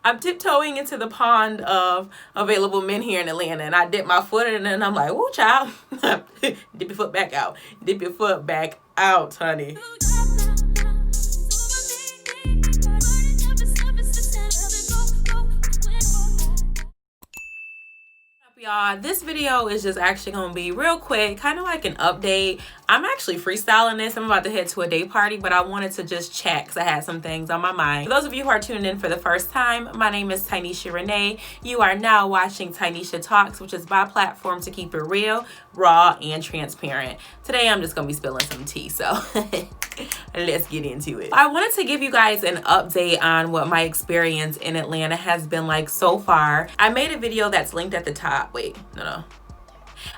I'm tiptoeing into the pond of available men here in Atlanta, and I dip my foot in, and I'm like, "Woo, child, dip your foot back out, dip your foot back out, honey." Y'all, this video is just actually gonna be real quick, kind of like an update. I'm actually freestyling this. I'm about to head to a day party, but I wanted to just chat because I had some things on my mind. For those of you who are tuning in for the first time, my name is Tynisha Renee. You are now watching Tynisha Talks, which is my platform to keep it real, raw, and transparent. Today I'm just gonna be spilling some tea, so let's get into it. I wanted to give you guys an update on what my experience in Atlanta has been like so far. I made a video that's linked at the top.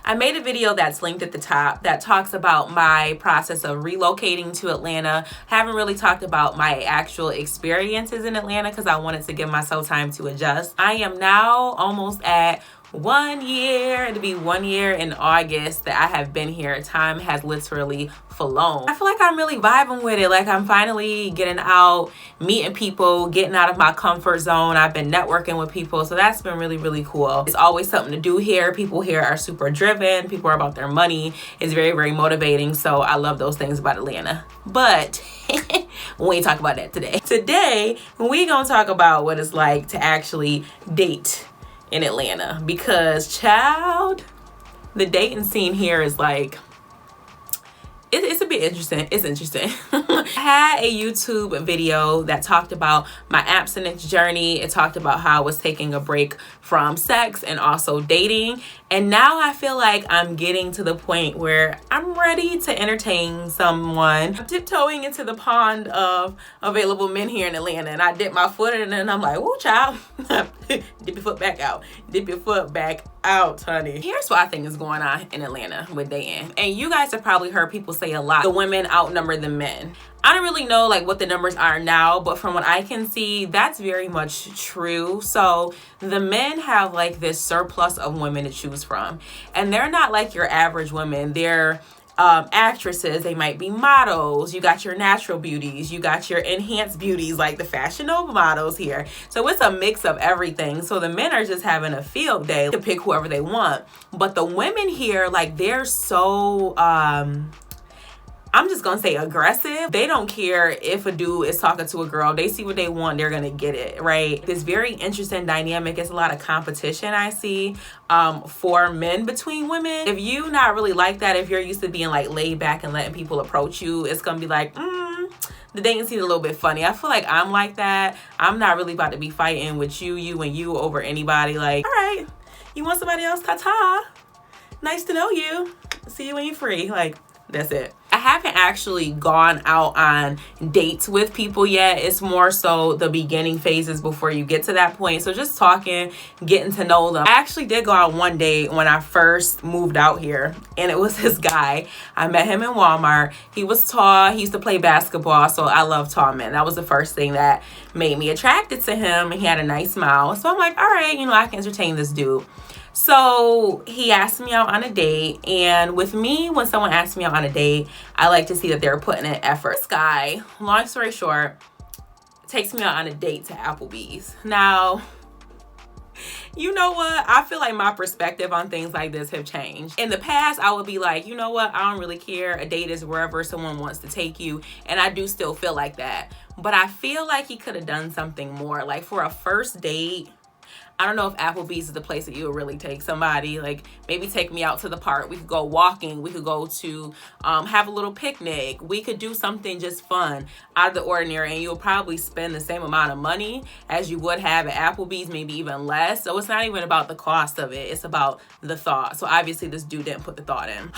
I made a video that's linked at the top that talks about my process of relocating to Atlanta. Haven't really talked about my actual experiences in Atlanta because I wanted to give myself time to adjust. I am now almost at 1 year. It'll be 1 year in August that I have been here. Time has literally flown. I feel like I'm really vibing with it. Like I'm finally getting out, meeting people, getting out of my comfort zone. I've been networking with people, so that's been really, really cool. It's always something to do here. People here are super driven. People are about their money. It's very, very motivating. So I love those things about Atlanta. But we ain't talk about that today. Today, we gonna talk about what it's like to actually date in Atlanta, because child, the dating scene here is like, it's a bit interesting. It's interesting. I had a YouTube video that talked about my abstinence journey. It talked about how I was taking a break from sex and also dating. And now I feel like I'm getting to the point where I'm ready to entertain someone. I'm tiptoeing into the pond of available men here in Atlanta, and I dip my foot in, and I'm like, "Woo, child, dip your foot back out, dip your foot back out, honey." Here's what I think is going on in Atlanta with dating, and you guys have probably heard people say a lot, the women outnumber the men. I don't really know like what the numbers are now, but from what I can see, that's very much true. So the men have like this surplus of women to choose from, and they're not like your average women. They're actresses, they might be models, you got your natural beauties, you got your enhanced beauties like the Fashion Nova models here. So it's a mix of everything. So the men are just having a field day to pick whoever they want. But the women here, like they're so I'm just gonna say aggressive. They don't care if a dude is talking to a girl. They see what they want, they're gonna get it, right? This very interesting dynamic. It's a lot of competition I see for men between women. If you not really like that, if you're used to being like laid back and letting people approach you, it's gonna be like, the dating scene a little bit funny. I feel like I'm like that. I'm not really about to be fighting with you and you over anybody. Like, all right, you want somebody else? Ta-ta. Nice to know you. See you when you're free. Like, that's it. I haven't actually gone out on dates with people yet. It's more so the beginning phases before you get to that point. So just talking, getting to know them. I actually did go out one date when I first moved out here, and it was this guy. I met him in Walmart. He was tall. He used to play basketball, so I love tall men. That was the first thing that made me attracted to him, and he had a nice smile. So I'm like, all right, I can entertain this dude. So he asked me out on a date, and with me, when someone asks me out on a date, I like to see that they're putting in effort. This guy, long story short, takes me out on a date to APPLEBEES. Now, you know what? I feel like my perspective on things like this have changed. In the past, I would be like, you know what? I don't really care. A date is wherever someone wants to take you, and I do still feel like that. But I feel like he could have done something more. Like for a first date, I don't know if APPLEBEES is the place that you would really take somebody. Like maybe take me out to the park. We could go walking. We could go to have a little picnic. We could do something just fun, out of the ordinary, and you'll probably spend the same amount of money as you would have at APPLEBEES, maybe even less. So it's not even about the cost of it. It's about the thought. So obviously this dude didn't put the thought in.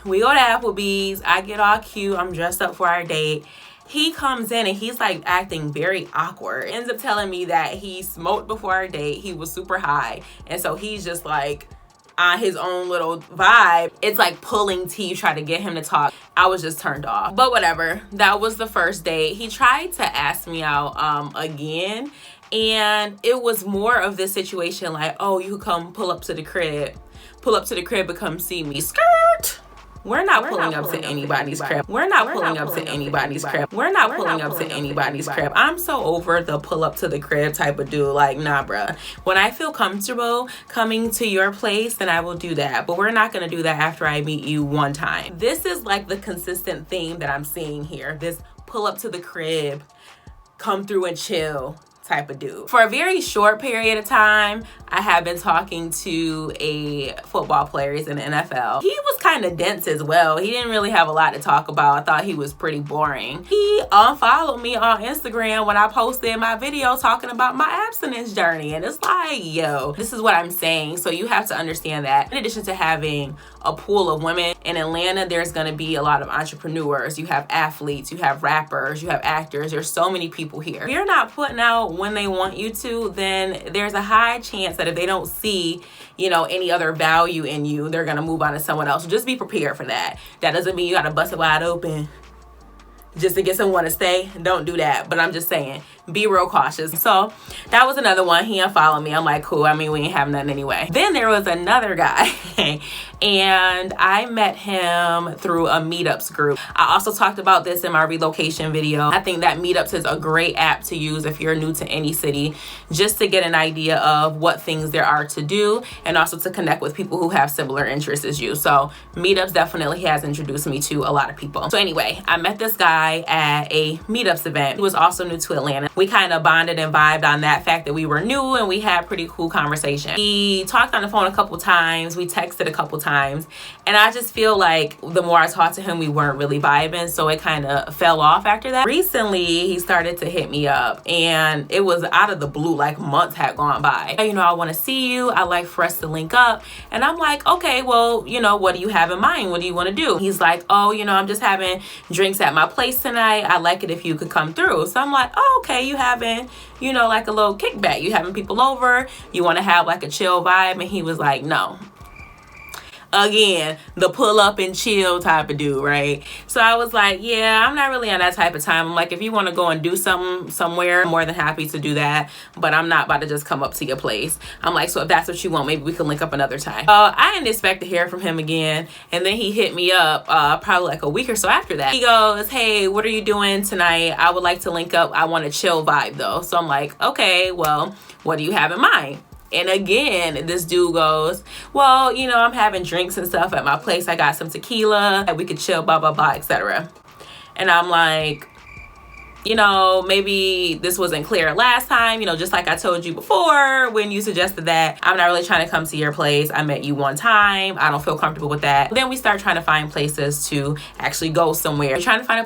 We go to APPLEBEES. I get all cute. I'm dressed up for our date. He comes in and he's like acting very awkward. Ends up telling me that he smoked before our date. He was super high. And so he's just like on his own little vibe. It's like pulling teeth, try to get him to talk. I was just turned off. But whatever. That was the first date. He tried to ask me out again. And it was more of this situation like, oh, you come pull up to the crib and come see me. Skirt. We're not pulling up to anybody's crib. We're not pulling up to anybody's crib. We're not pulling up to anybody's crib. I'm so over the pull up to the crib type of dude. Like, nah, bruh. When I feel comfortable coming to your place, then I will do that. But we're not going to do that after I meet you one time. This is like the consistent theme that I'm seeing here. This pull up to the crib, come through and chill type of dude. For a very short period of time, I have been talking to a football player. He's in the NFL. He was kind of dense as well. He didn't really have a lot to talk about. I thought he was pretty boring. He unfollowed me on Instagram when I posted my video talking about my abstinence journey. And it's like, yo, this is what I'm saying. So you have to understand that in addition to having a pool of women in Atlanta, there's going to be a lot of entrepreneurs. You have athletes, you have rappers, you have actors. There's so many people here. If you're not putting out when they want you to, then there's a high chance that if they don't see, you know, any other value in you, they're going to move on to someone else. So just be prepared for that. That doesn't mean you got to bust it wide open just to get someone to stay. Don't do that. But I'm just saying, be real cautious. So that was another one. He unfollowed me. I'm like, cool. I mean, we ain't have nothing anyway. Then there was another guy and I met him through a meetups group. I also talked about this in my relocation video. I think that meetups is a great app to use if you're new to any city, just to get an idea of what things there are to do and also to connect with people who have similar interests as you. So meetups definitely has introduced me to a lot of people. So anyway, I met this guy at a meetups event. He was also new to Atlanta. We kind of bonded and vibed on that fact that we were new, and we had pretty cool conversation. We talked on the phone a couple times. We texted a couple times. And I just feel like the more I talked to him, we weren't really vibing. So it kind of fell off after that. Recently, he started to hit me up, and it was out of the blue, like months had gone by. You know, I want to see you. I like for us to link up. And I'm like, okay, well, you know, what do you have in mind? What do you want to do? He's like, oh, you know, I'm just having drinks at my place tonight. I like it if you could come through. So I'm like, oh, okay, you having, you know, like a little kickback. You having people over. You want to have like a chill vibe. And he was like, no. Again, the pull up and chill type of dude, right? So I was like, yeah, I'm not really on that type of time. I'm like, if you want to go and do something somewhere, I'm more than happy to do that. But I'm not about to just come up to your place. I'm like, so if that's what you want, maybe we can link up another time. I didn't expect to hear from him again. And then he hit me up probably like a week or so after that. He goes, hey, what are you doing tonight? I would like to link up. I want a chill vibe though. So I'm like, okay, well, what do you have in mind? And again, this dude goes, well, you know, I'm having drinks and stuff at my place. I got some tequila. We could chill, blah, blah, blah, etc. And I'm like, you know, maybe this wasn't clear last time, you know, just like I told you before when you suggested that. I'm not really trying to come to your place. I met you one time. I don't feel comfortable with that. Then we start trying to find places to actually go somewhere. Trying to find a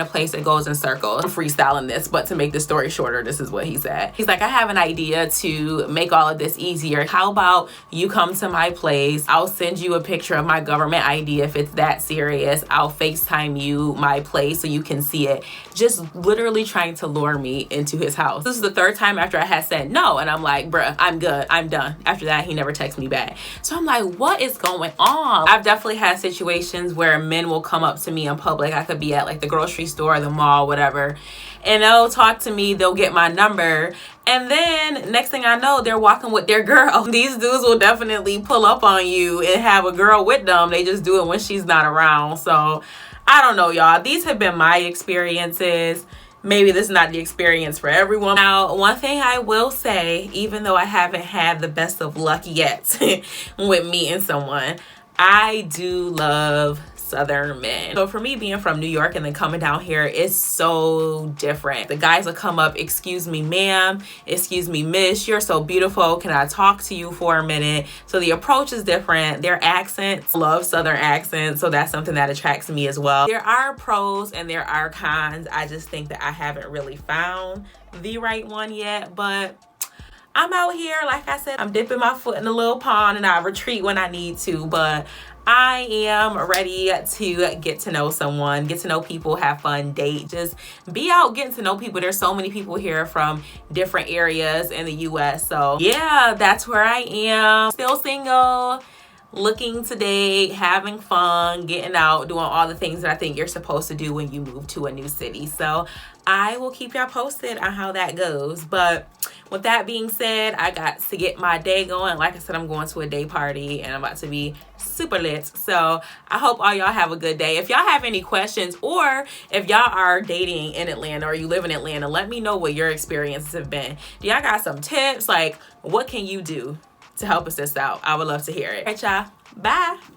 place that goes in circles. I'm freestyling this, but to make the story shorter, this is what he said. He's like, I have an idea to make all of this easier. How about you come to my place? I'll send you a picture of my government ID if it's that serious. I'll FaceTime you my place so you can see it. Just literally trying to lure me into his house. This is the third time after I had said no, and I'm like, bruh, I'm good, I'm done. After that, he never texted me back. So I'm like, what is going on? I've definitely had situations where men will come up to me in public. I could be at like the grocery store, the mall, whatever, and they'll talk to me, they'll get my number, and then next thing I know, they're walking with their girl. These dudes will definitely pull up on you and have a girl with them. They just do it when she's not around. So I don't know, y'all. These have been my experiences. Maybe this is not the experience for everyone. Now, one thing I will say, even though I haven't had the best of luck yet with meeting someone, I do love Southern men. So for me, being from New York and then coming down here, it's so different. The guys will come up, excuse me, ma'am, excuse me, miss, you're so beautiful. Can I talk to you for a minute? So the approach is different. Their accents, love Southern accents. So that's something that attracts me as well. There are pros and there are cons. I just think that I haven't really found the right one yet, but I'm out here. Like I said, I'm dipping my foot in a little pond and I retreat when I need to, but I am ready to get to know someone, get to know people, have fun, date, just be out getting to know people. There's so many people here from different areas in the US. So yeah, that's where I am. Still single, looking to date, having fun, getting out, doing all the things that I think you're supposed to do when you move to a new city. So I will keep y'all posted on how that goes. But with that being said, I got to get my day going. Like I said, I'm going to a day party and I'm about to be super lit. So I hope all y'all have a good day. If y'all have any questions, or if y'all are dating in Atlanta or you live in Atlanta, let me know what your experiences have been. Do y'all got some tips? Like, what can you do to help us this out? I would love to hear it. All right, y'all. Bye.